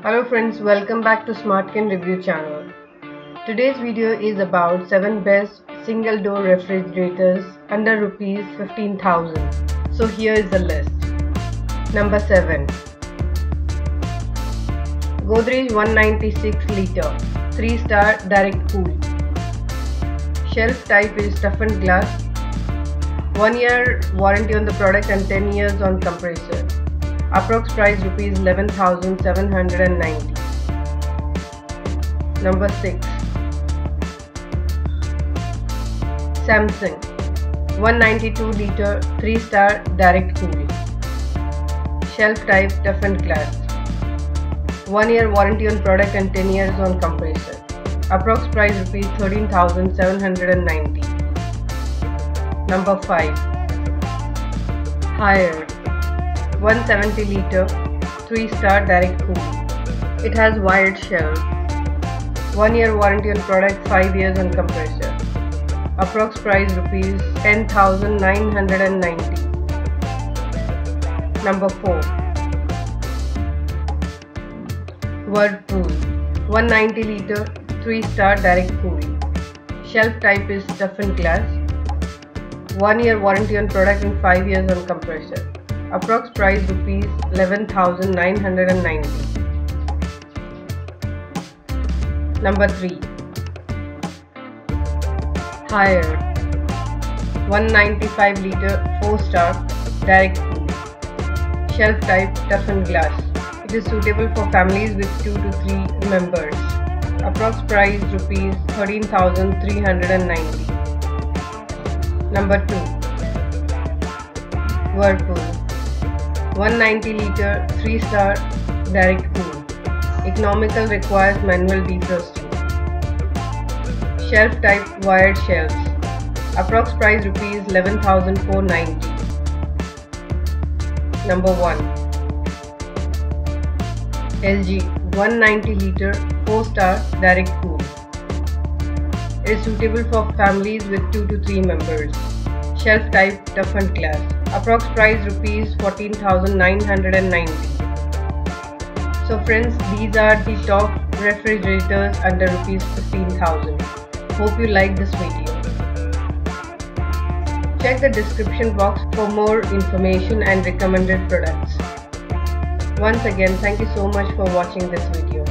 Hello friends, welcome back to SmartKin Review channel. Today's video is about 7 best single door refrigerators under rupees 15,000. So here is the list. Number 7. Godrej 196 liter 3-star direct cool. Shelf type is toughened glass. 1 year warranty on the product and 10 years on compressor. Approx price rupees 11,790. Number 6. Samsung 192 liter 3-star direct cool. Shelf type toughened glass. 1 year warranty on product and 10 years on compressor. Approx price rupees 13,790. Number 5. Hired 170 liter 3-star direct cool. It has wired shelf. 1 year warranty on product, 5 years on compressor. Approx price rupees 10,990. Number 4. Whirlpool 190 liter 3-star direct cool. Shelf type is toughened glass. 1 year warranty on product and 5 years on compressor. Approx price rupees 11,990. Number 3. Hired 195 liter 4-star direct cool. Shelf type toughened glass. It is suitable for families with 2 to 3 members. Approx price rupees 13,390. Number 2. Whirlpool 190 liter 3-star direct cool. Economical, requires manual defrosting. Shelf type wired shelves. Approx price rupees 11,490. Number 1. LG 190 liter 4-star direct cool. It is suitable for families with 2 to 3 members. Shelf type toughened glass. Approx price rupees 14,990. So friends, these are the top refrigerators under rupees 15,000. Hope you like this video. Check the description box for more information and recommended products. Once again, thank you so much for watching this video.